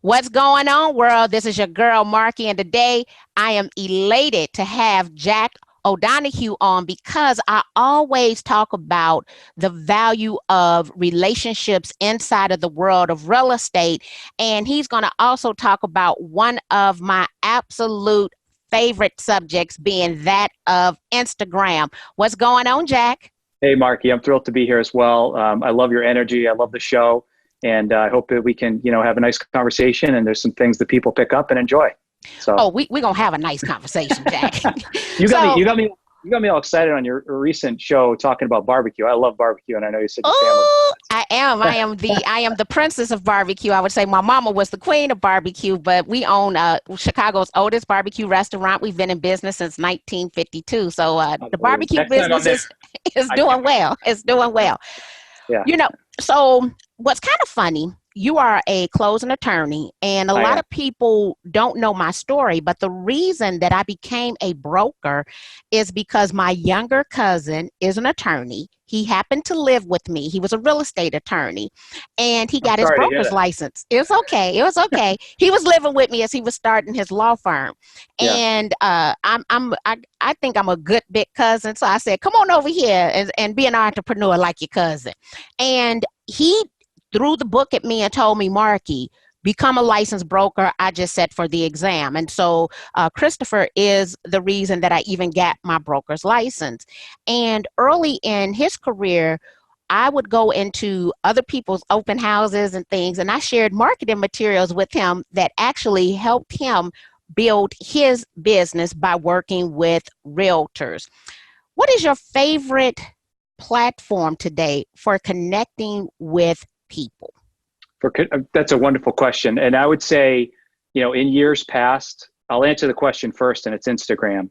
What's going on, world? This is your girl, Marky, and today I am elated to have Jack O'Donohue on because I always talk about the value of relationships inside of the world of real estate. And he's going to also talk about one of my absolute favorite subjects being that of Instagram. What's going on, Jack? Hey, Marky, I'm thrilled to be here as well. I love your energy. I love the show. And I hope that we can, have a nice conversation and there's some things that people pick up and enjoy. So, we're going to have a nice conversation, Jack. You got me all excited on your recent show talking about barbecue. I love barbecue, and I know you said your family. I am the princess of barbecue. I would say my mama was the queen of barbecue, but we own Chicago's oldest barbecue restaurant. We've been in business since 1952. So the barbecue business is doing well. It's doing well. Yeah. So what's kind of funny, you are a closing attorney, and a lot of people don't know my story, but the reason that I became a broker is because my younger cousin is an attorney. He happened to live with me. He was a real estate attorney, and he got his broker's license. It was okay. It was okay. He was living with me as he was starting his law firm, and I think I'm a good big cousin. So I said, "Come on over here and be an entrepreneur like your cousin." And he threw the book at me and told me, "Marky, become a licensed broker." I just sat for the exam. And so Christopher is the reason that I even got my broker's license. And early in his career, I would go into other people's open houses and things, and I shared marketing materials with him that actually helped him build his business by working with realtors. What is your favorite platform today for connecting with people? That's a wonderful question. And I would say, in years past, I'll answer the question first, and it's Instagram.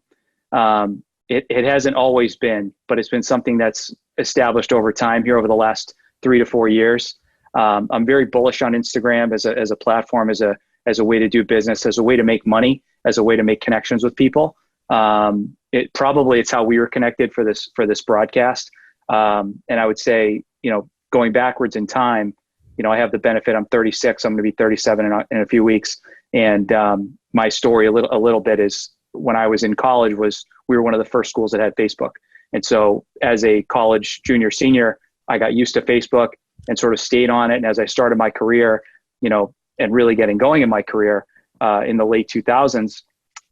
It hasn't always been, but it's been something that's established over time here over the last 3 to 4 years. I'm very bullish on Instagram as a platform, as a way to do business, as a way to make money, as a way to make connections with people. It's how we were connected for this broadcast. And I would say, going backwards in time, I have the benefit. I'm 36. I'm going to be 37 in a few weeks. And my story a little bit is when I was in college we were one of the first schools that had Facebook. And so as a college junior, senior, I got used to Facebook and sort of stayed on it. And as I started my career, and really getting going in my career in the late 2000s,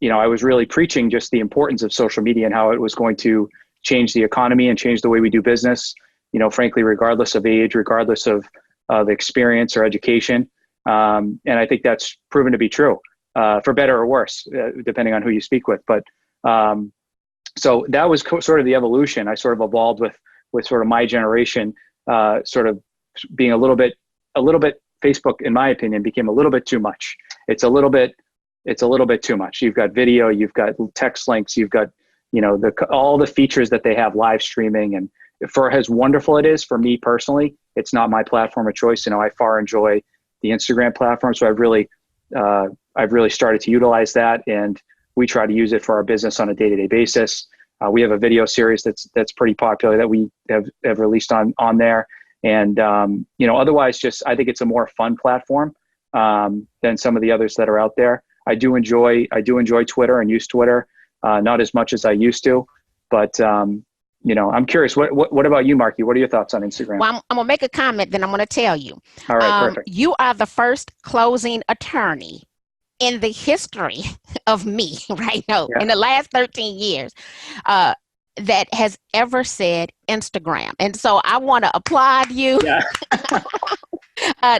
I was really preaching just the importance of social media and how it was going to change the economy and change the way we do business, frankly, regardless of age, regardless of experience or education. And I think that's proven to be true, for better or worse, depending on who you speak with. But so that was sort of the evolution. I sort of evolved with sort of my generation, sort of being a little bit, Facebook, in my opinion, became a little bit too much. It's a little bit too much. You've got video, you've got text links, you've got, all the features that they have, live streaming, and for as wonderful it is for me personally, it's not my platform of choice. I far enjoy the Instagram platform. So I've really started to utilize that, and we try to use it for our business on a day-to-day basis. We have a video series that's pretty popular that we have released on there. And, otherwise I think it's a more fun platform than some of the others that are out there. I do enjoy Twitter and use Twitter, not as much as I used to, but, I'm curious, what about you, Marky? What are your thoughts on Instagram? Well, I'm going to make a comment, then I'm going to tell you. All right, perfect. You are the first closing attorney in the history of me right now, in the last 13 years, that has ever said Instagram. And so I want to applaud you. Yeah.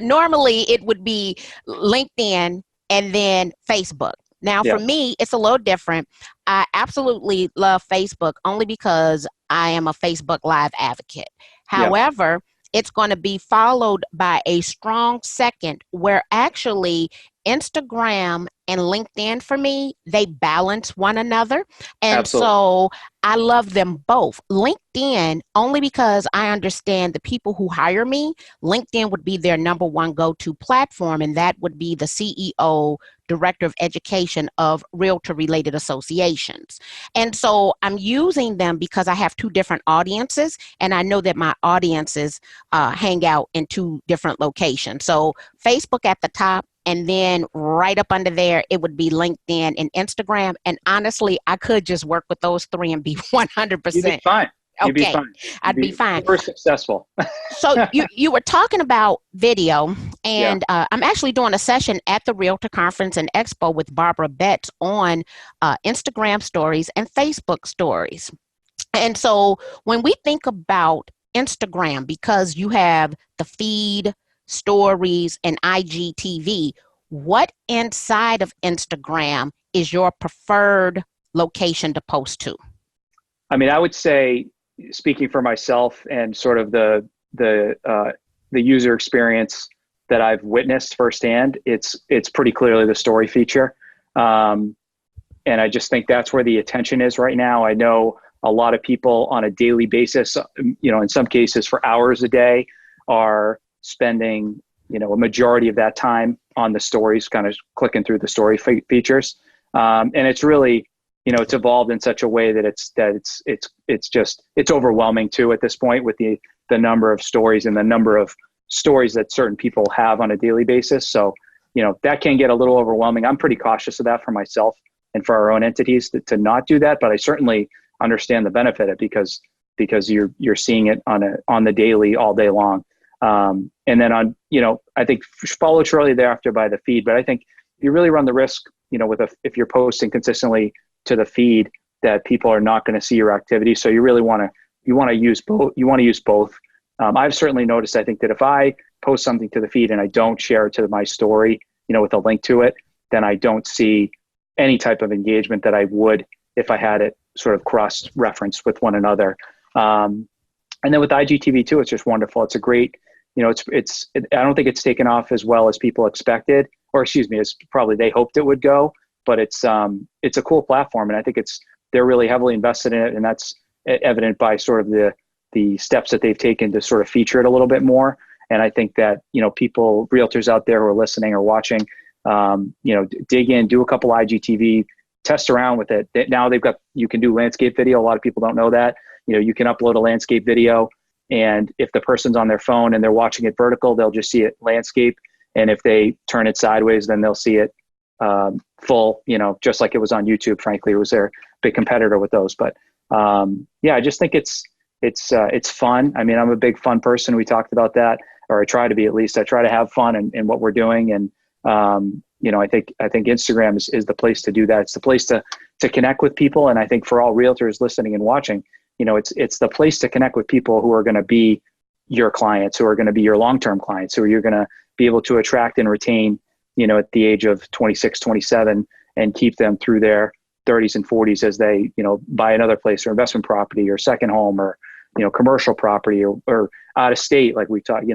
Normally, it would be LinkedIn and then Facebook. Now, for me, it's a little different. I absolutely love Facebook only because I am a Facebook Live advocate. However, it's going to be followed by a strong second where actually Instagram and LinkedIn, for me, they balance one another. And Absolutely. So I love them both. LinkedIn, only because I understand the people who hire me, LinkedIn would be their number one go-to platform, and that would be the CEO, Director of Education of Realtor-related associations. And so I'm using them because I have two different audiences, and I know that my audiences hang out in two different locations. So Facebook at the top, and then right up under there, it would be LinkedIn and Instagram. And honestly, I could just work with those three and be You'd be 100%. fine. You'd be Okay, fine. You'd I'd be be fine. super successful. So you were talking about video, Yeah. and I'm actually doing a session at the Realtor Conference and Expo with Barbara Betts on Instagram stories and Facebook stories. And so when we think about Instagram, because you have the feed, stories, and IGTV, what inside of Instagram is your preferred location to post to? I mean, I would say, speaking for myself and sort of the user experience that I've witnessed firsthand, it's pretty clearly the story feature, and I just think that's where the attention is right now. I know a lot of people on a daily basis, in some cases for hours a day, are spending a majority of that time on the stories, kind of clicking through the story features, and it's really it's evolved in such a way that it's overwhelming too at this point with the number of stories and the number of stories that certain people have on a daily basis. So, that can get a little overwhelming. I'm pretty cautious of that for myself and for our own entities to not do that. But I certainly understand the benefit of it because you're seeing it on the daily all day long. And then I think followed shortly thereafter by the feed. But I think you really run the risk, if you're posting consistently to the feed, that people are not going to see your activity. So you really want to use both. You want to use both. I've certainly noticed, I think, that if I post something to the feed and I don't share it to my story, with a link to it, then I don't see any type of engagement that I would if I had it sort of cross-referenced with one another. And then with IGTV too, it's just wonderful. It's a great, I don't think it's taken off as well as people expected, or excuse me, as probably they hoped it would go. But it's a cool platform, and I think they're really heavily invested in it, and that's evident by sort of the steps that they've taken to sort of feature it a little bit more. And I think that people, realtors out there who are listening or watching, dig in, do a couple IGTV, test around with it. Now you can do landscape video. A lot of people don't know that. You can upload a landscape video, and if the person's on their phone and they're watching it vertical, they'll just see it landscape, and if they turn it sideways, then they'll see it full, just like it was on YouTube. Frankly, it was their big competitor with those. But I just think it's fun. I mean, I'm a big fun person. We talked about that, or I try to be, at least. I try to have fun in what we're doing. And, I think Instagram is the place to do that. It's the place to connect with people. And I think for all realtors listening and watching, it's the place to connect with people who are going to be your clients, who are going to be your long-term clients, who you're going to be able to attract and retain, at the age of 26, 27, and keep them through their 30s and 40s as they, buy another place or investment property or second home or, commercial property or out of state, like we talked,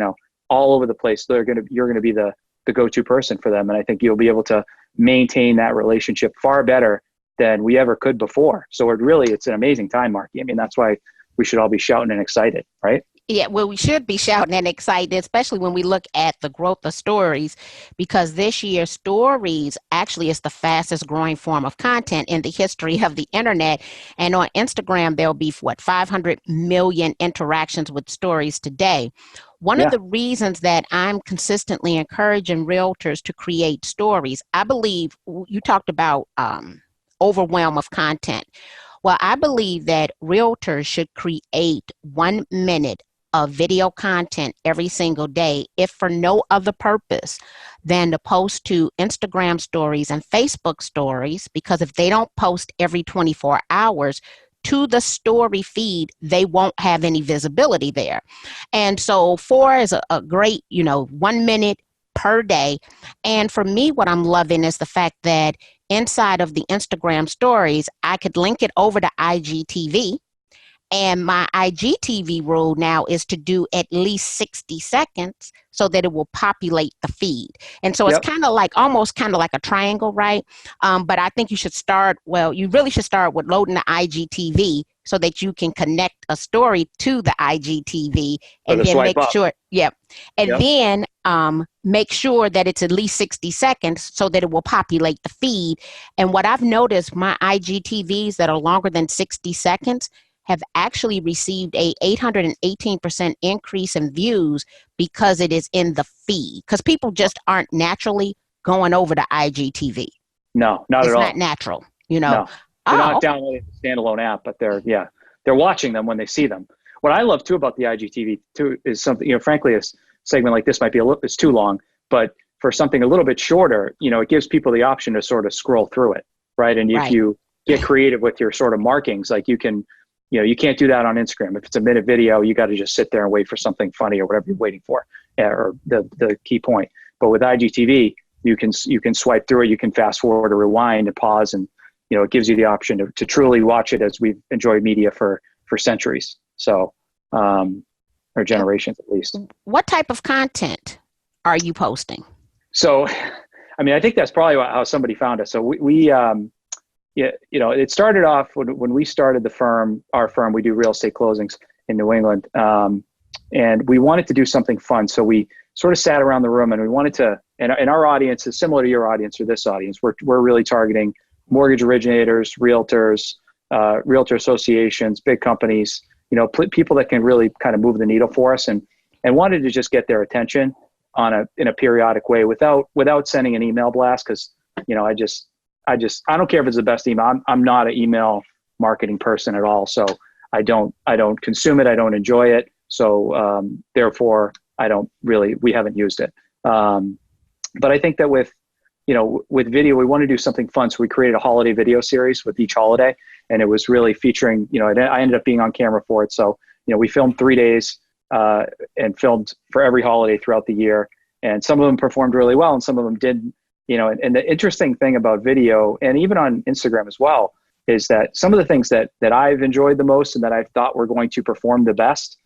all over the place. You're going to be the go-to person for them. And I think you'll be able to maintain that relationship far better than we ever could before. So it's an amazing time, Marky. I mean, that's why we should all be shouting and excited, right? Yeah, well, we should be shouting and excited, especially when we look at the growth of stories, because this year stories actually is the fastest growing form of content in the history of the internet. And on Instagram, there'll be 500 million interactions with stories today. One of the reasons that I'm consistently encouraging realtors to create stories, I believe you talked about overwhelm of content. Well, I believe that realtors should create 1 minute of video content every single day, if for no other purpose than to post to Instagram stories and Facebook stories, because if they don't post every 24 hours to the story feed, they won't have any visibility there. And so 4 is a great, 1 minute per day. And for me, what I'm loving is the fact that inside of the Instagram stories, I could link it over to IGTV. And my IGTV rule now is to do at least 60 seconds so that it will populate the feed. And so it's almost kind of like a triangle, right? But I think you really should start with loading the IGTV so that you can connect a story to the IGTV and then make sure, then make sure that it's at least 60 seconds so that it will populate the feed. And what I've noticed, my IGTVs that are longer than 60 seconds have actually received a 818% increase in views because it is in the feed. Because people just aren't naturally going over to IGTV. No, not It's at all. not natural, you know. No, they're not Okay. downloading the standalone app, but they're watching them when they see them. What I love too about the IGTV too is something, frankly, a segment like this might be it's too long, but for something a little bit shorter, it gives people the option to sort of scroll through it, right? And if Right. you get creative with your sort of markings, like you can, you can't do that on Instagram. If it's a minute video, you got to just sit there and wait for something funny or whatever you're waiting for, or the key point. But with IGTV, you can swipe through it, you can fast forward or rewind and pause, and it gives you the option to truly watch it, as we've enjoyed media for centuries. So, or generations at least. What type of content are you posting? So, I think that's probably how somebody found us. So we it started off when we started our firm, we do real estate closings in New England. And we wanted to do something fun. So we sort of sat around the room and we wanted to, and our audience is similar to your audience or this audience. We're really targeting mortgage originators, realtors, realtor associations, big companies, people that can really kind of move the needle for us, and wanted to just get their attention in a periodic way without sending an email blast. Cause I don't care if it's the best email. I'm not an email marketing person at all. So I don't consume it. I don't enjoy it. So, therefore we haven't used it. But I think that with video, we want to do something fun. So we created a holiday video series with each holiday, and it was really featuring, I ended up being on camera for it. So, we filmed 3 days, and filmed for every holiday throughout the year. And some of them performed really well and some of them didn't, and the interesting thing about video, and even on Instagram as well, is that some of the things that I've enjoyed the most and that I thought were going to perform the best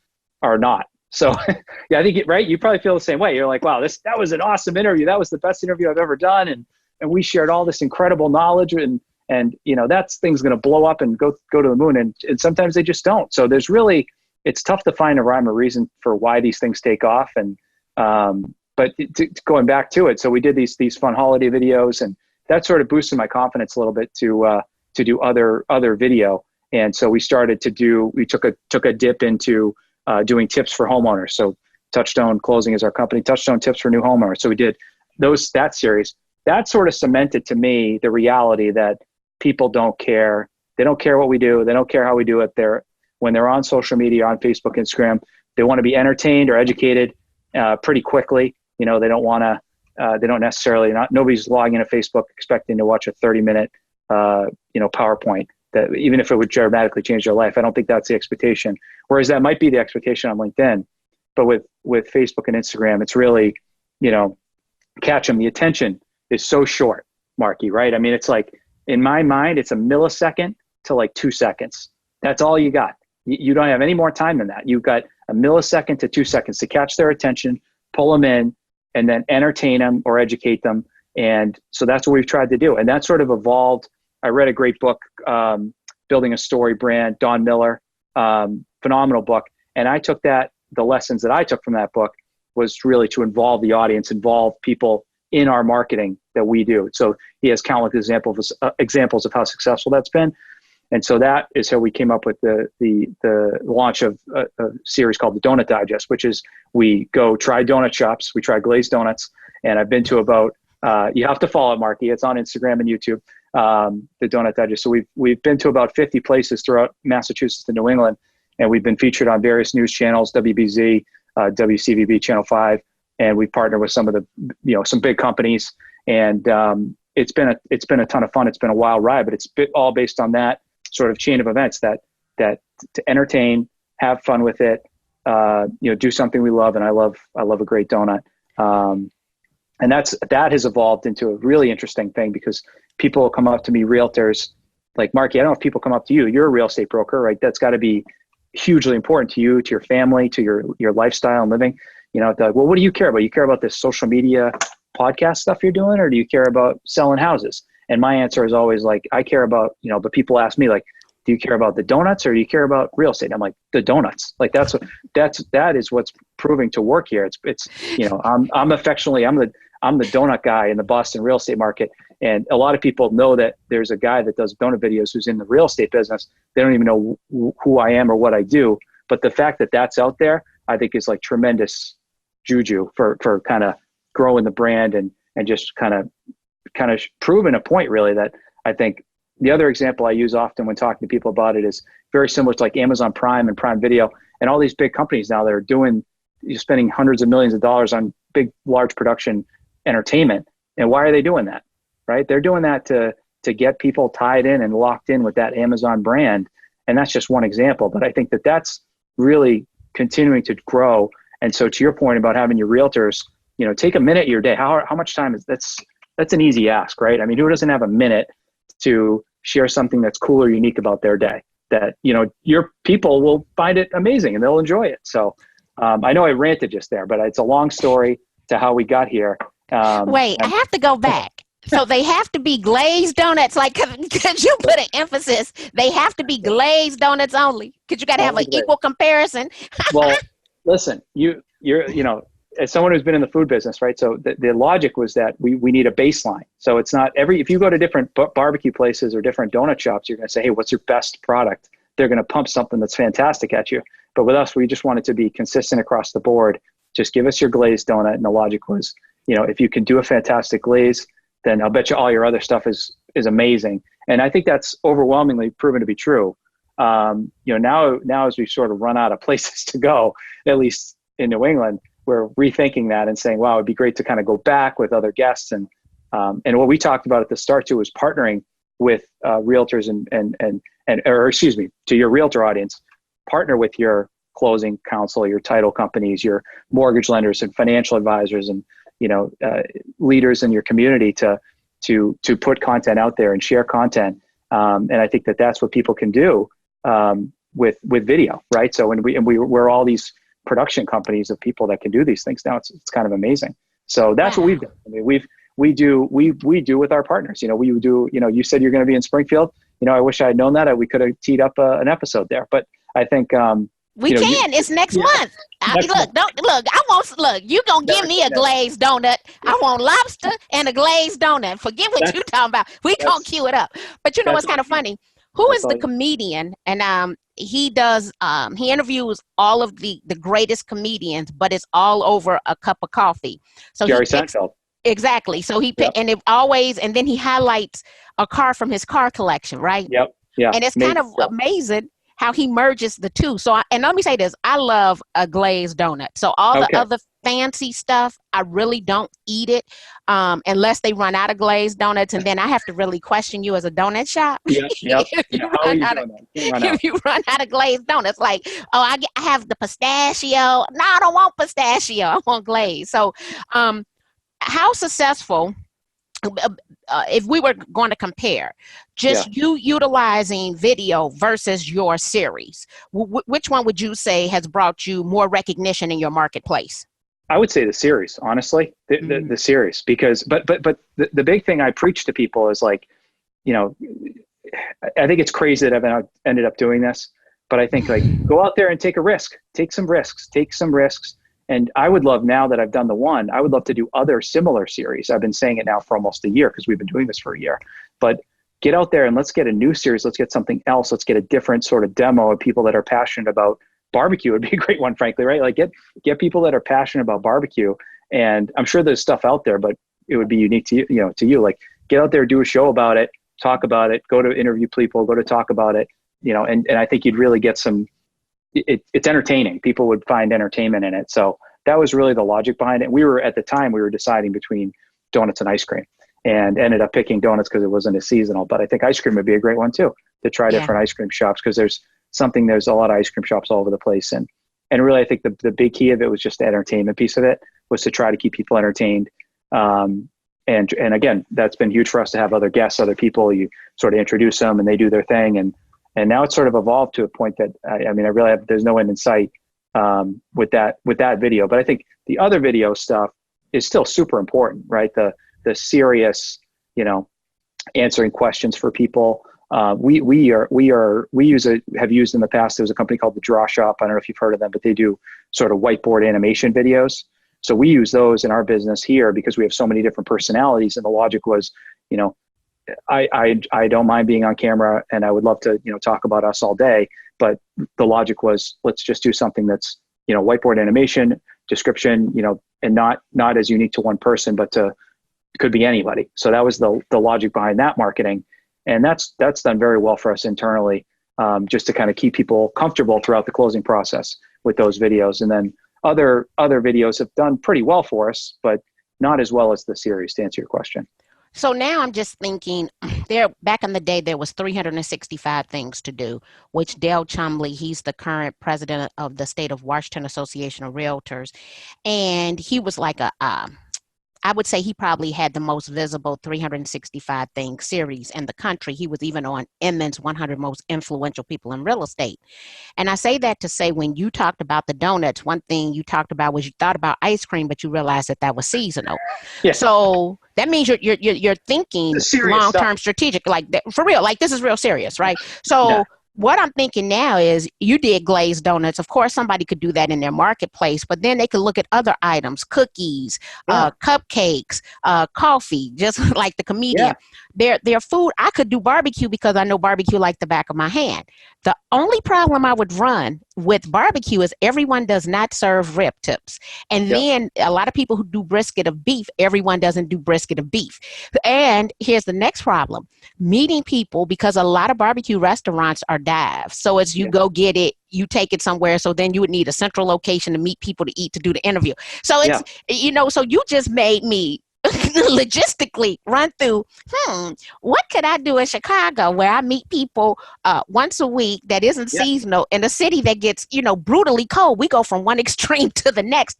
are not. So yeah, I think right. You probably feel the same way. You're like, wow, that was an awesome interview. That was the best interview I've ever done. And we shared all this incredible knowledge, and that's thing's going to blow up and go to the moon. And sometimes they just don't. So it's tough to find a rhyme or reason for why these things take off. And, but going back to it, so we did these fun holiday videos, and that sort of boosted my confidence a little bit to do other video. And so we took a dip into doing tips for homeowners. So Touchstone Closing is our company, Touchstone Tips for New Homeowners. So we did that series. That sort of cemented to me the reality that people don't care. They don't care what we do. They don't care how we do it. When they're on social media, on Facebook, Instagram, they want to be entertained or educated pretty quickly. They don't want to, they don't necessarily, nobody's logging into Facebook expecting to watch a 30-minute, PowerPoint that even if it would dramatically change their life. I don't think that's the expectation. Whereas that might be the expectation on LinkedIn, but with Facebook and Instagram, it's really, catch them. The attention is so short, Marky, right? It's like, in my mind, it's a millisecond to like 2 seconds. That's all you got. You don't have any more time than that. You've got a millisecond to 2 seconds to catch their attention, pull them in, and then entertain them or educate them. And so that's what we've tried to do. And that sort of evolved. I read a great book, Building a Story Brand, Don Miller, phenomenal book. And I took the lessons that I took from that book was really to involve the audience, involve people in our marketing that we do. So he has countless examples of how successful that's been. And so that is how we came up with the launch of a series called the Donut Digest, which is we go try donut shops, we try glazed donuts, and I've been to about, you have to follow it, Marky, it's on Instagram and YouTube, the Donut Digest. So we've been to about 50 places throughout Massachusetts and New England, and we've been featured on various news channels, WBZ, WCVB, Channel 5, and we've partnered with some of the, some big companies, and it's been a ton of fun. It's been a wild ride, but it's all based on that sort of chain of events that to entertain, have fun with it, do something we love. And I love a great donut. And that has evolved into a really interesting thing because people come up to me, realtors like, Marky, I don't know if people come up to you, you're a real estate broker, right? That's gotta be hugely important to you, to your family, to your lifestyle and living. They're like, well, what do you care about? You care about this social media podcast stuff you're doing, or do you care about selling houses? And my answer is always like, I care about, but people ask me like, do you care about the donuts or do you care about real estate? I'm like, the donuts. Like that is what's proving to work here. It's I'm affectionately, I'm the donut guy in the Boston real estate market. And a lot of people know that there's a guy that does donut videos who's in the real estate business. They don't even know who I am or what I do. But the fact that that's out there, I think is like tremendous juju for kind of growing the brand and and just kind of proven a point really that I think the other example I use often when talking to people about it is very similar to like Amazon Prime and Prime Video and all these big companies now that are spending hundreds of millions of dollars on big, large production entertainment. And why are they doing that? Right? They're doing that to get people tied in and locked in with that Amazon brand. And that's just one example. But I think that that's really continuing to grow. And so to your point about having your realtors, take a minute of your day. How much time is that's an easy ask, right? I mean, who doesn't have a minute to share something that's cool or unique about their day that, your people will find it amazing and they'll enjoy it. So I know I ranted just there, but it's a long story to how we got here. Wait, I have to go back. So they have to be glazed donuts, like, could you put an emphasis? They have to be glazed donuts only, because you got to have an equal comparison. Well, listen, you're as someone who's been in the food business, right? So the logic was that we need a baseline. So it's not if you go to different barbecue places or different donut shops, you're going to say, hey, what's your best product? They're going to pump something that's fantastic at you. But with us, we just want it to be consistent across the board. Just give us your glazed donut. And the logic was, if you can do a fantastic glaze, then I'll bet you all your other stuff is amazing. And I think that's overwhelmingly proven to be true. Now as we sort of run out of places to go, at least in New England, we're rethinking that and saying, wow, it'd be great to kind of go back with other guests. And what we talked about at the start too was partnering with realtors or excuse me, to your realtor audience, partner with your closing counsel, your title companies, your mortgage lenders and financial advisors and leaders in your community to put content out there and share content. And I think that that's what people can do with video, right? So we're all these production companies of people that can do these things now. It's kind of amazing. So that's what we've done. I mean, we do with our partners. We do. You said you're going to be in Springfield. I wish I had known that. We could have teed up an episode there. But I think we can. It's next month. You gonna give me a glazed donut. I want lobster and a glazed donut. Forget what you're talking about. We gonna cue it up. But what's kind of funny? Who is the comedian? And he does. He interviews all of the greatest comedians, but it's all over a cup of coffee. So Jerry Seinfeld. Exactly. So he picked, and it always, and then he highlights a car from his car collection, right? Yep. Yeah. And it's kind of amazing how he merges the two. So, and let me say this, I love a glazed donut. So all the other fancy stuff, I really don't eat it unless they run out of glazed donuts. And then I have to really question you as a donut shop. If you run out of glazed donuts, like, I have the pistachio. No, I don't want pistachio. I want glaze. So how successful, if we were going to compare just you utilizing video versus your series, which one would you say has brought you more recognition in your marketplace? I would say the series, honestly, the series, because, but the big thing I preach to people is like, I think it's crazy that I've ended up doing this, but I think like, go out there and take some risks. And I would love, now that I've done the one, I would love to do other similar series. I've been saying it now for almost a year because we've been doing this for a year. But get out there and let's get a new series. Let's get something else. Let's get a different sort of demo of people that are passionate about barbecue. Would be a great one, frankly, right? Like get people that are passionate about barbecue. And I'm sure there's stuff out there, but it would be unique to you. Like get out there, do a show about it, talk about it, go to interview people, go to talk about it, and I think you'd really get some. It's entertaining. People would find entertainment in it. So that was really the logic behind it. At the time we were deciding between donuts and ice cream, and ended up picking donuts because it wasn't a seasonal, but I think ice cream would be a great one too, to try different ice cream shops. Cause there's a lot of ice cream shops all over the place. And really, I think the big key of it was just the entertainment piece of it, was to try to keep people entertained. And again, that's been huge for us to have other guests, other people, you sort of introduce them and they do their thing. And now it's sort of evolved to a point that there's no end in sight with that video. But I think the other video stuff is still super important, right? The serious, answering questions for people. Have used in the past. There was a company called The Draw Shop. I don't know if you've heard of them, but they do sort of whiteboard animation videos. So we use those in our business here because we have so many different personalities. And the logic was, I don't mind being on camera and I would love to, talk about us all day. But the logic was, let's just do something that's, whiteboard animation, description, and not as unique to one person, but to could be anybody. So that was the logic behind that marketing. And that's done very well for us internally, just to kind of keep people comfortable throughout the closing process with those videos. And then other videos have done pretty well for us, but not as well as the series, to answer your question. So now I'm just thinking, back in the day, there was 365 things to do, which Dale Chumley, he's the current president of the State of Washington Association of Realtors, and he was like I would say he probably had the most visible 365 things series in the country. He was even on Inman's 100 Most Influential People in Real Estate. And I say that to say, when you talked about the donuts, one thing you talked about was you thought about ice cream, but you realized that was seasonal. Yeah. So that means you're thinking long-term strategic, like that, for real, like this is real serious, right? So yeah. What I'm thinking now is you did glazed donuts. Of course, somebody could do that in their marketplace, but then they could look at other items, cookies, cupcakes, coffee, just like the comedian. Yeah. Their food, I could do barbecue because I know barbecue like the back of my hand. The only problem I would run with barbecue is everyone does not serve rib tips. And then a lot of people who do brisket of beef, everyone doesn't do brisket of beef. And here's the next problem. Meeting people, because a lot of barbecue restaurants are dives. So as you go get it, you take it somewhere. So then you would need a central location to meet people to eat, to do the interview. So it's, so you just made me logistically run through, what could I do in Chicago where I meet people once a week that isn't seasonal in a city that gets, brutally cold. We go from one extreme to the next.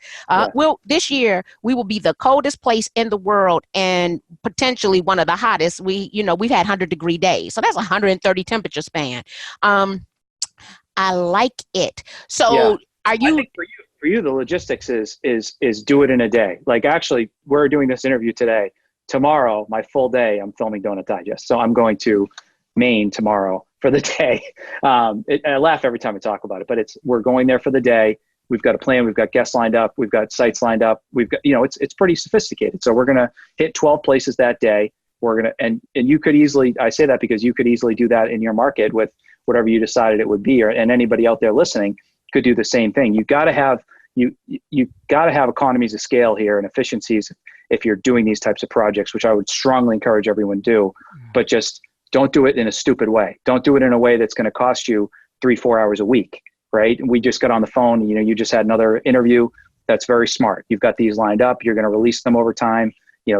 This year we will be the coldest place in the world and potentially one of the hottest. We've had 100-degree days. So that's 130 temperature span. I like it. So are you... I think for you, the logistics is do it in a day. Like, actually, we're doing this interview today. Tomorrow, my full day, I'm filming Donut Digest. So I'm going to Maine tomorrow for the day. I laugh every time I talk about it, but we're going there for the day. We've got a plan. We've got guests lined up. We've got sites lined up. We've got, it's pretty sophisticated. So we're going to hit 12 places that day. We're going to, and you could easily, I say that because you could easily do that in your market with whatever you decided it would be, and anybody out there listening could do the same thing. You got to have economies of scale here and efficiencies if you're doing these types of projects, which I would strongly encourage everyone to do. But just don't do it in a stupid way. Don't do it in a way that's going to cost you 3-4 hours a week, right? We just got on the phone. You just had another interview. That's very smart. You've got these lined up. You're going to release them over time.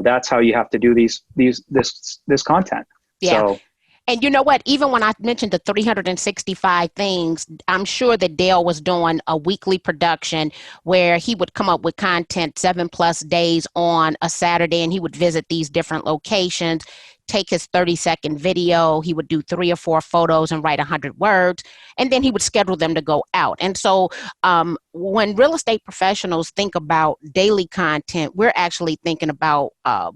That's how you have to do this content. Yeah. So, and you know what? Even when I mentioned the 365 things, I'm sure that Dale was doing a weekly production where he would come up with content 7+ days on a Saturday, and he would visit these different locations, take his 30-second video. He would do 3 or 4 photos and write 100 words, and then he would schedule them to go out. And so when real estate professionals think about daily content, we're actually thinking about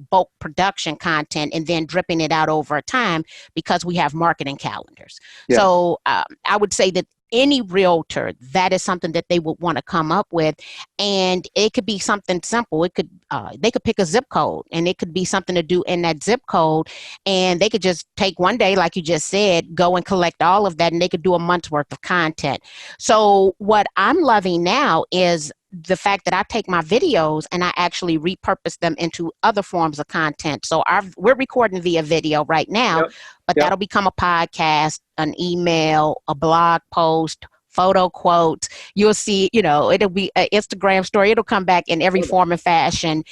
bulk production content and then dripping it out over time because we have marketing calendars. Yeah. So I would say that any realtor, that is something that they would want to come up with, and it could be something simple. It could they could pick a zip code, and it could be something to do in that zip code, and they could just take one day, like you just said, go and collect all of that, and they could do a month's worth of content. So what I'm loving now is the fact that I take my videos and I actually repurpose them into other forms of content. So we're recording via video right now, but that'll become a podcast, an email, a blog post, photo quotes. You'll see, it'll be an Instagram story. It'll come back in every form and fashion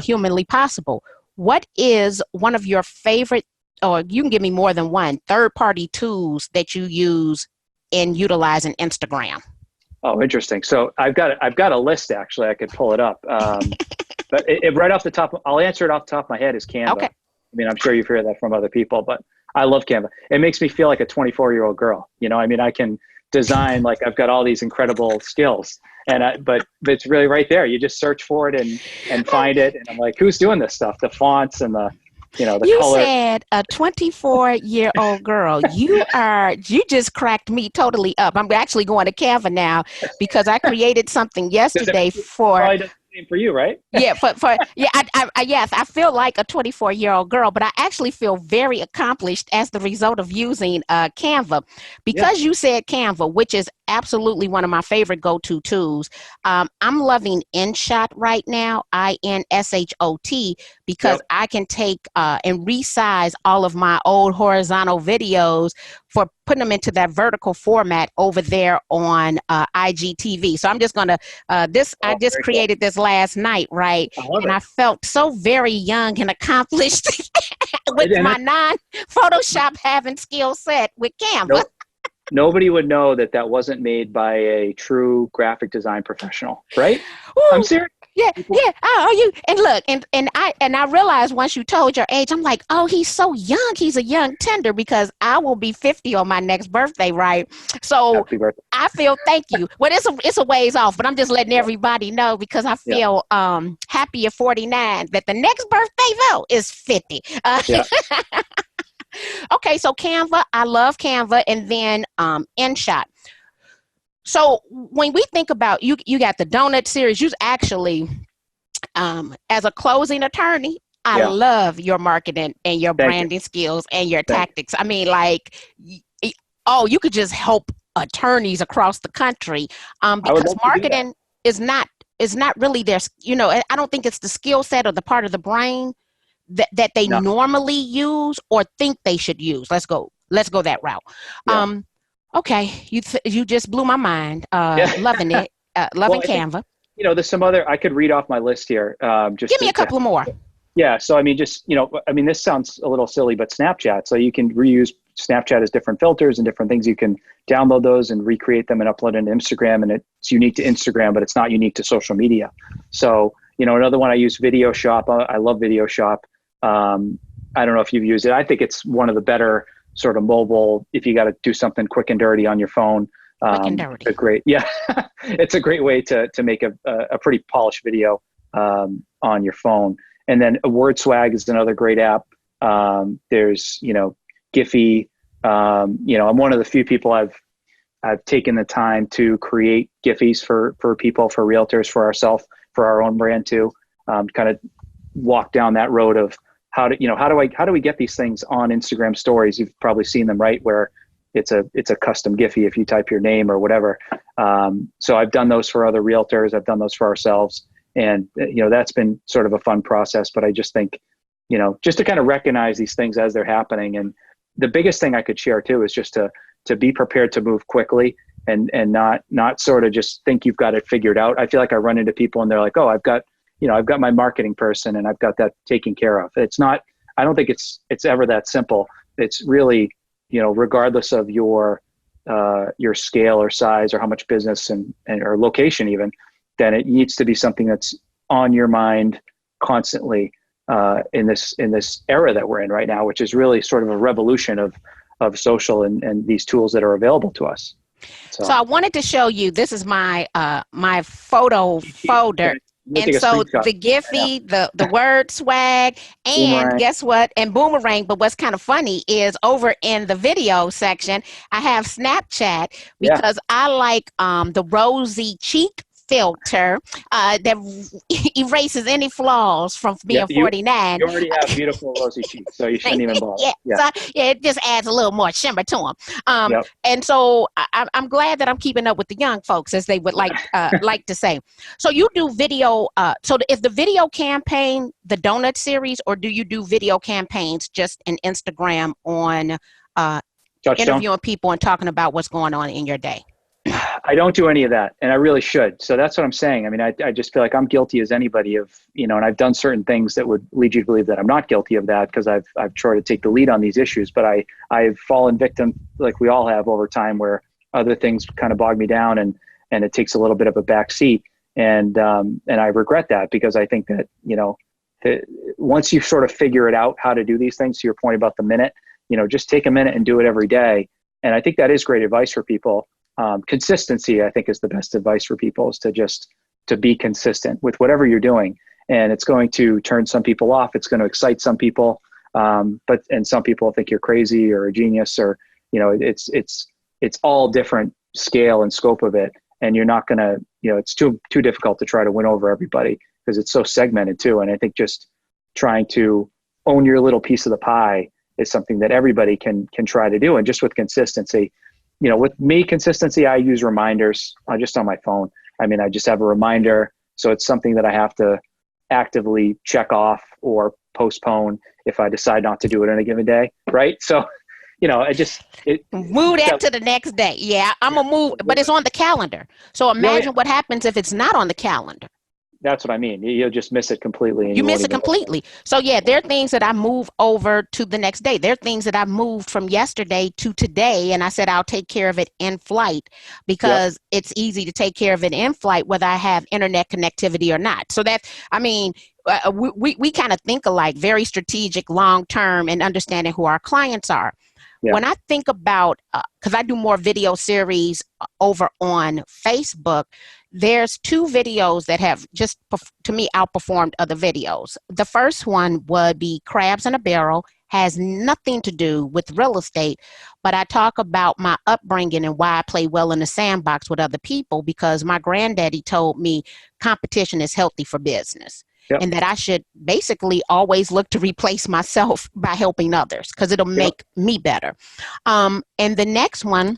humanly possible. What is one of your favorite, or you can give me more than one, third-party tools that you use in utilizing Instagram? Oh, interesting. So I've got a list, actually. I could pull it up. But right off the top, I'll answer it off the top of my head, is Canva. Okay. I mean, I'm sure you've heard that from other people, but I love Canva. It makes me feel like a 24-year-old girl. I can design, like I've got all these incredible skills, but it's really right there. You just search for it and find it. And I'm like, who's doing this stuff? The fonts and the you color. Said a 24-year-old girl. You just cracked me totally up. I'm actually going to Canva now because I created something yesterday for you, right? Yeah, I feel like a 24-year-old girl, but I actually feel very accomplished as the result of using Canva, because you said Canva, which is absolutely one of my favorite go-to tools. I'm loving InShot right now, InShot, because Yep. I can take and resize all of my old horizontal videos for putting them into that vertical format over there on IGTV. So I'm just going to, I just Very cool. created this last night, right? I love And it. I felt so very young and accomplished with And my non-Photoshop having skill set with Canva. no, nobody would know that that wasn't made by a true graphic design professional, right? I'm Ooh, serious. yeah, People, yeah. Oh, you and look, and I realized once you told your age, I'm like, oh, he's so young. He's a young tender because I will be 50 on my next birthday, right? So happy birthday. I feel thank you. Well, it's a ways off, but I'm just letting everybody know because I Yeah. feel happy at 49 that the next birthday though is 50. Yeah. Okay, so Canva, I love Canva, and then InShot. So when we think about you got the donut series. You actually, as a closing attorney, I Yeah. love your marketing and your Thank you. branding skills and your Thank you. tactics. I mean, like, oh, you could just help attorneys across the country, I would because love to do that. marketing is not really their. I don't think it's the skill set or the part of the brain that they No. normally use or think they should use. Let's go that route. Yeah. Okay, you just blew my mind. Yeah. Loving it. Well, Loving I think, Canva. there's some other, I could read off my list here. Just Give me a couple of more. yeah. So, I mean, just, this sounds a little silly, but Snapchat. So you can reuse Snapchat as different filters and different things. You can download those and recreate them and upload into Instagram. And it's unique to Instagram, but it's not unique to social media. So, another one I use, Video Shop. I love Video Shop. I don't know if you've used it. I think it's one of the better sort of mobile, if you got to do something quick and dirty on your phone. Quick and dirty. Yeah, it's a great way to make a pretty polished video on your phone. And then WordSwag is another great app. There's, Giphy. I'm one of the few people I've taken the time to create Giphies for people, for realtors, for ourselves, for our own brand too. Kind of walk down that road of how do we get these things on Instagram stories? You've probably seen them, right? Where it's a custom Giphy if you type your name or whatever. So I've done those for other realtors. I've done those for ourselves. And, that's been sort of a fun process, but I just think, just to kind of recognize these things as they're happening. And the biggest thing I could share too is just to be prepared to move quickly and not sort of just think you've got it figured out. I feel like I run into people and they're like, oh, I've got my marketing person and I've got that taken care of. It's not, I don't think it's ever that simple. It's really, regardless of your scale or size or how much business and or location even, then it needs to be something that's on your mind constantly in this era that we're in right now, which is really sort of a revolution of social and these tools that are available to us. So I wanted to show you, this is my my photo folder. And so the Giphy, the word swag, and Boomerang. guess what? And Boomerang. But what's kind of funny is over in the video section, I have Snapchat because I like the rosy cheek filter that erases any flaws from being 49. You already have beautiful rosy cheeks, so you shouldn't even bother. So, it just adds a little more shimmer to them. And so I'm glad that I'm keeping up with the young folks, as they would like to say. So you do video. So is the video campaign the donut series, or do you do video campaigns just in Instagram on interviewing people and talking about what's going on in your day? I don't do any of that, and I really should. So that's what I'm saying. I mean, I just feel like I'm guilty as anybody of, and I've done certain things that would lead you to believe that I'm not guilty of that, because I've tried to take the lead on these issues, but I've fallen victim, like we all have over time, where other things kind of bog me down and it takes a little bit of a back seat. And I regret that, because I think that, once you sort of figure it out how to do these things, to your point about the minute, just take a minute and do it every day. And I think that is great advice for people. Consistency, I think, is the best advice for people, is to be consistent with whatever you're doing. And it's going to turn some people off. It's going to excite some people. And some people think you're crazy or a genius, or, it's all different scale and scope of it. And you're not going to, it's too difficult to try to win over everybody, because it's so segmented too. And I think just trying to own your little piece of the pie is something that everybody can try to do. And just with consistency, with me, consistency, I use reminders just on my phone. I mean, I just have a reminder. So it's something that I have to actively check off or postpone if I decide not to do it on a given day. Right. So, move that to the next day. Yeah, I'm going to move, but it's on the calendar. So imagine what happens if it's not on the calendar. That's what I mean. You'll just miss it completely. And you miss it completely. So yeah, there are things that I move over to the next day. There are things that I moved from yesterday to today. And I said, I'll take care of it in flight because it's easy to take care of it in flight, whether I have internet connectivity or not. So we kind of think alike, very strategic, long-term, and understanding who our clients are. Yeah. When I think about, because I do more video series over on Facebook, there's 2 videos that have just, to me, outperformed other videos. The first one would be Crabs in a Barrel, has nothing to do with real estate, but I talk about my upbringing and why I play well in the sandbox with other people, because my granddaddy told me competition is healthy for business. Yep. And that I should basically always look to replace myself by helping others because it'll make me better. And the next one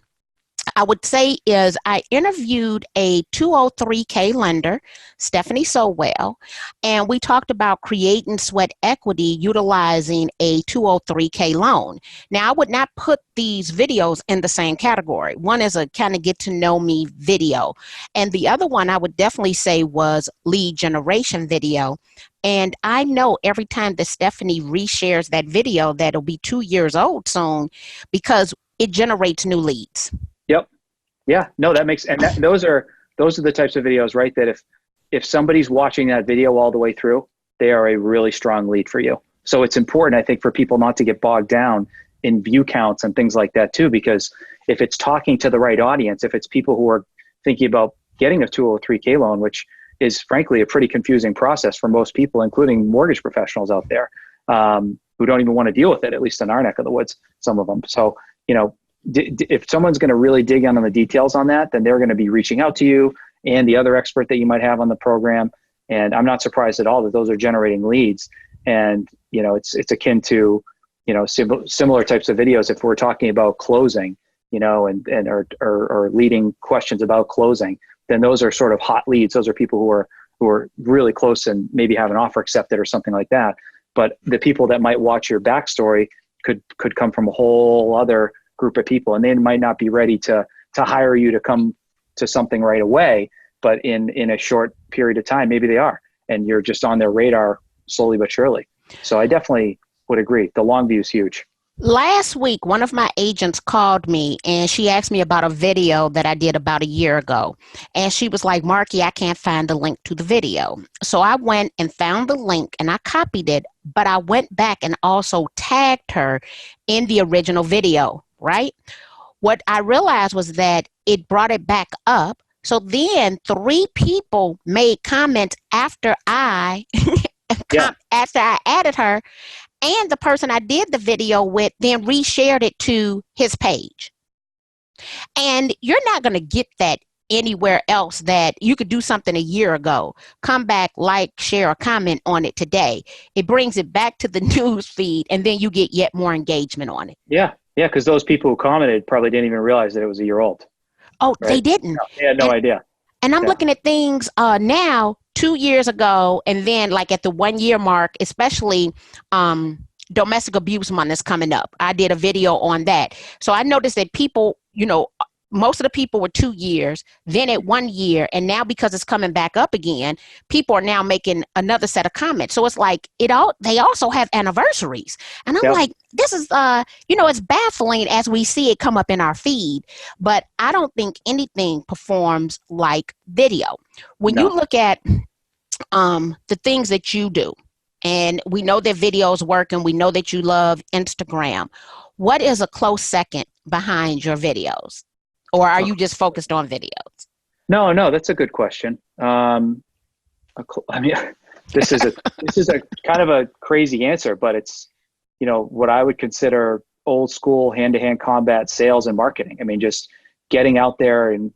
I would say is I interviewed a 203K lender, Stephanie Sowell, and we talked about creating sweat equity utilizing a 203K loan. Now, I would not put these videos in the same category. One is a kind of get to know me video, and the other one I would definitely say was lead generation video. And I know every time that Stephanie reshares that video that it'll be 2 years old soon because it generates new leads. Yep. Yeah. No, that makes, and those are the types of videos, right? That if somebody's watching that video all the way through, they are a really strong lead for you. So it's important, I think, for people not to get bogged down in view counts and things like that too, because if it's talking to the right audience, if it's people who are thinking about getting a 203K loan, which is frankly a pretty confusing process for most people, including mortgage professionals out there, who don't even want to deal with it, at least in our neck of the woods, some of them. So, if someone's going to really dig in on the details on that, then they're going to be reaching out to you and the other expert that you might have on the program. And I'm not surprised at all that those are generating leads. And, it's akin to, similar types of videos. If we're talking about closing, or leading questions about closing, then those are sort of hot leads. Those are people who are really close and maybe have an offer accepted or something like that. But the people that might watch your backstory could come from a whole other group of people, and they might not be ready to hire you to come to something right away, but in a short period of time, maybe they are, and you're just on their radar slowly but surely. So I definitely would agree. The long view is huge. Last week, one of my agents called me and she asked me about a video that I did about a year ago. And she was like, Marky, I can't find the link to the video. So I went and found the link and I copied it, but I went back and also tagged her in the original video, right? What I realized was that it brought it back up. So then 3 people made comments after I after I added her. And the person I did the video with then reshared it to his page. And you're not going to get that anywhere else, that you could do something a year ago, come back, like, share, or comment on it today. It brings it back to the news feed, and then you get yet more engagement on it. Yeah, because those people who commented probably didn't even realize that it was a year old. Oh, right? They didn't. No, they had no idea. And I'm looking at things now, 2 years ago, and then like at the 1 year mark, especially domestic abuse month is coming up. I did a video on that. So I noticed that people, most of the people were 2 years, then at 1 year, and now because it's coming back up again, people are now making another set of comments. So it's like they also have anniversaries. And I'm like, this is, it's baffling as we see it come up in our feed, but I don't think anything performs like video. When you look at the things that you do, and we know that videos work and we know that you love Instagram, what is a close second behind your videos? Or are you just focused on videos? No, that's a good question. This is a kind of a crazy answer, but it's, what I would consider old school hand-to-hand combat sales and marketing. I mean, just getting out there and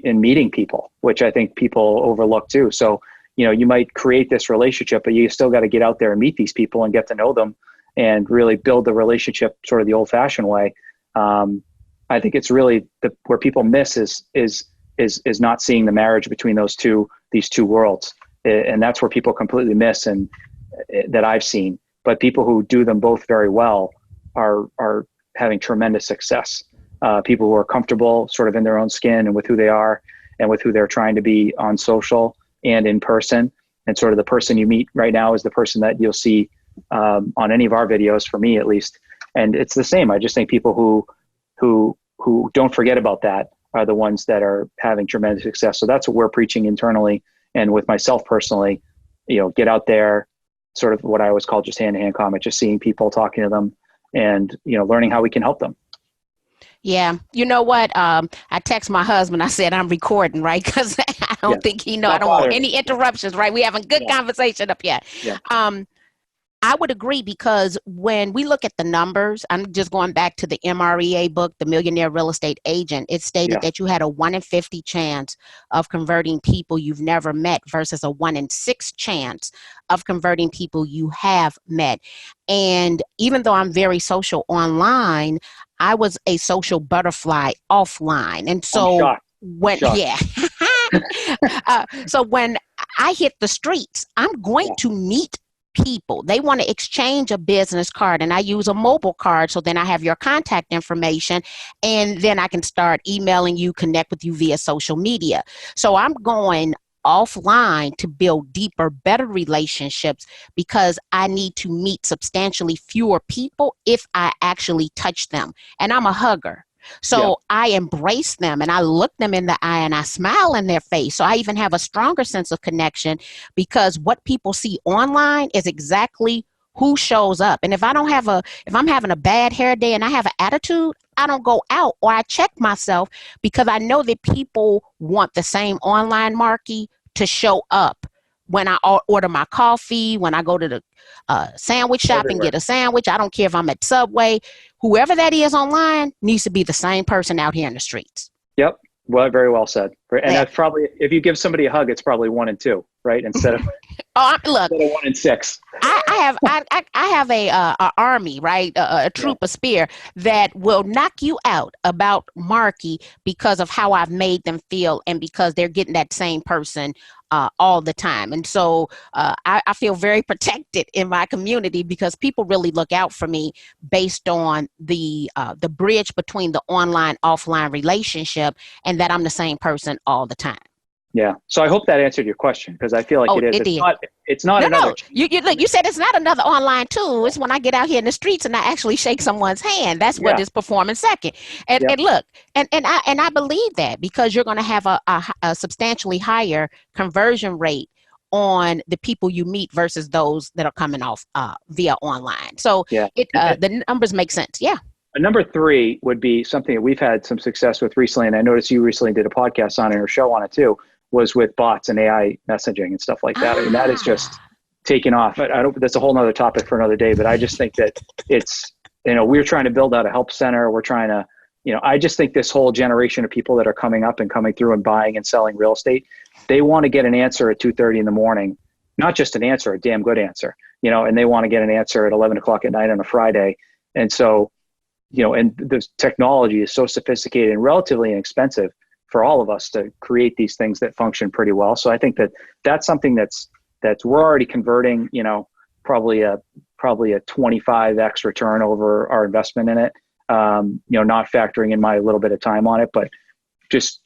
meeting people, which I think people overlook too. So, you might create this relationship, but you still got to get out there and meet these people and get to know them and really build the relationship sort of the old fashioned way. I think it's really where people miss is not seeing the marriage between these two worlds. And that's where people completely miss, and that I've seen. But people who do them both very well are having tremendous success. People who are comfortable sort of in their own skin and with who they are and with who they're trying to be on social and in person. And sort of the person you meet right now is the person that you'll see on any of our videos, for me at least. And it's the same. I just think people who don't forget about that are the ones that are having tremendous success. So that's what we're preaching internally. And with myself personally, get out there, sort of what I always call just hand-to-hand combat, just seeing people, talking to them, and, learning how we can help them. Yeah. You know what? I text my husband. I said, I'm recording, right? Because I don't think he know. I don't want any interruptions, right? We having good conversation up here. Yeah. I would agree, because when we look at the numbers, I'm just going back to the MREA book, The Millionaire Real Estate Agent. It stated that you had a 1 in 50 chance of converting people you've never met versus a 1 in 6 chance of converting people you have met. And even though I'm very social online, I was a social butterfly offline. And so so when I hit the streets, I'm going to meet people. They want to exchange a business card, and I use a mobile card. So then I have your contact information, and then I can start emailing you, connect with you via social media. So I'm going offline to build deeper, better relationships, because I need to meet substantially fewer people if I actually touch them. And I'm a hugger. So I embrace them and I look them in the eye and I smile in their face. So I even have a stronger sense of connection, because what people see online is exactly who shows up. And if I'm having a bad hair day and I have an attitude, I don't go out, or I check myself, because I know that people want the same online Marky to show up when I order my coffee, when I go to the sandwich shop and get a sandwich. I don't care if I'm at Subway. Whoever that is online needs to be the same person out here in the streets. Yep. Well, very well said. And that's probably, if you give somebody a hug, it's probably 1 in 2, right? Instead of look, instead of 1 in 6. I have a army, right? A troop of spear that will knock you out about Marky because of how I've made them feel, and because they're getting that same person all the time. And so I feel very protected in my community, because people really look out for me based on the bridge between the online offline relationship, and that I'm the same person all the time. Yeah. So I hope that answered your question, because I feel like it is. It's not another. No. You said it's not another online tool. It's when I get out here in the streets and I actually shake someone's hand. That's what is performing second. And look, and I believe that, because you're going to have a substantially higher conversion rate on the people you meet versus those that are coming off via online. So the numbers make sense. Yeah. Number 3 would be something that we've had some success with recently, and I noticed you recently did a podcast on it, or show on it too, was with bots and AI messaging and stuff like that. I mean, that is just taken off. That's a whole nother topic for another day, but I just think that it's, we're trying to build out a help center. We're trying to, I just think this whole generation of people that are coming up and coming through and buying and selling real estate, they want to get an answer at 2:30 in the morning, not just an answer, a damn good answer, and they want to get an answer at 11 o'clock at night on a Friday. And so, and the technology is so sophisticated and relatively inexpensive for all of us to create these things that function pretty well. So I think that that's something that's we're already converting, probably a 25x return over our investment in it. Not factoring in my little bit of time on it, but just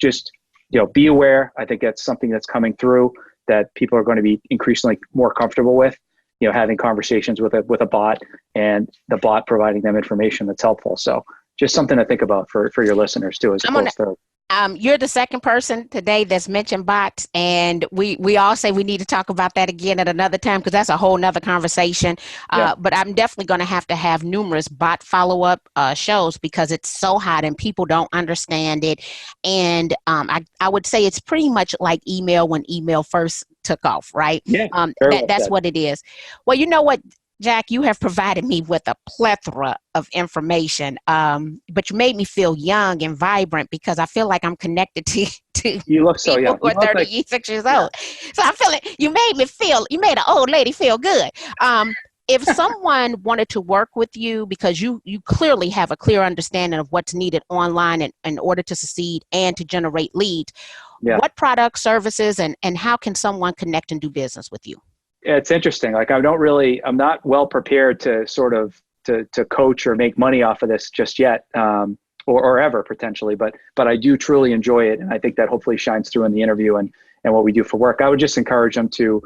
be aware. I think that's something that's coming through that people are going to be increasingly more comfortable with, having conversations with a bot, and the bot providing them information that's helpful. So just something to think about for your listeners too, as opposed to. You're the second person today that's mentioned bots, and we all say we need to talk about that again at another time, because that's a whole nother conversation. But I'm definitely going to have numerous bot follow-up shows, because it's so hot and people don't understand it. And I would say it's pretty much like email when email first took off, right? Yeah, that's what it is. Well, you know what, Jack, you have provided me with a plethora of information, but you made me feel young and vibrant, because I feel like I'm connected to you look so young. Who are 36 years old. So I'm feeling, you made an old lady feel good. if someone wanted to work with you, because you clearly have a clear understanding of what's needed online in order to succeed and to generate leads, Yeah. what products, services, and how can someone connect and do business with you? It's interesting. Like I'm not well prepared to sort of to coach or make money off of this just yet, or ever potentially. But I do truly enjoy it, and I think that hopefully shines through in the interview and what we do for work. I would just encourage them to,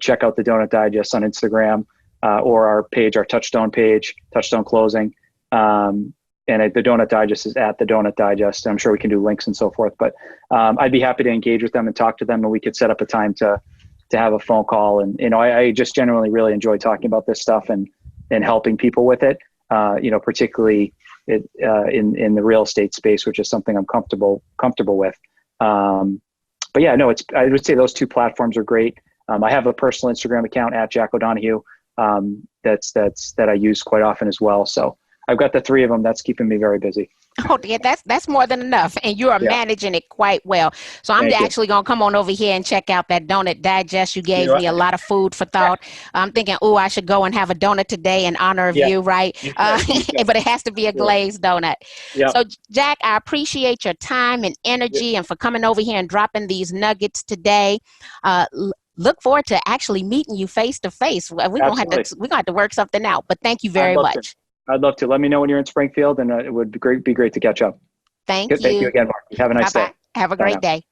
check out the Donut Digest on Instagram, or our page, our Touchstone page, Touchstone Closing. And the Donut Digest is at the Donut Digest. I'm sure we can do links and so forth. But I'd be happy to engage with them and talk to them, and we could set up a time to have a phone call. And I just genuinely really enjoy talking about this stuff and helping people with it. Particularly in the real estate space, which is something I'm comfortable with. But yeah, no, I would say those two platforms are great. I have a personal Instagram account at Jack O'Donohue that I use quite often as well. So I've got the three of them. That's keeping me very busy. Oh, yeah, that's more than enough, and you are managing it quite well. So I'm actually going to come on over here and check out that Donut Digest. You gave me a lot of food for thought. I'm thinking, oh, I should go and have a donut today in honor of you, right? But it has to be a glazed donut. Yeah. So, Jack, I appreciate your time and energy and for coming over here and dropping these nuggets today. Look forward to actually meeting you face to face. We're going to have to work something out. But thank you very much. I'd love to. Let me know when you're in Springfield, and it would be great to catch up. Thank you. Thank you again, Mark. Have a nice day. Have a great day.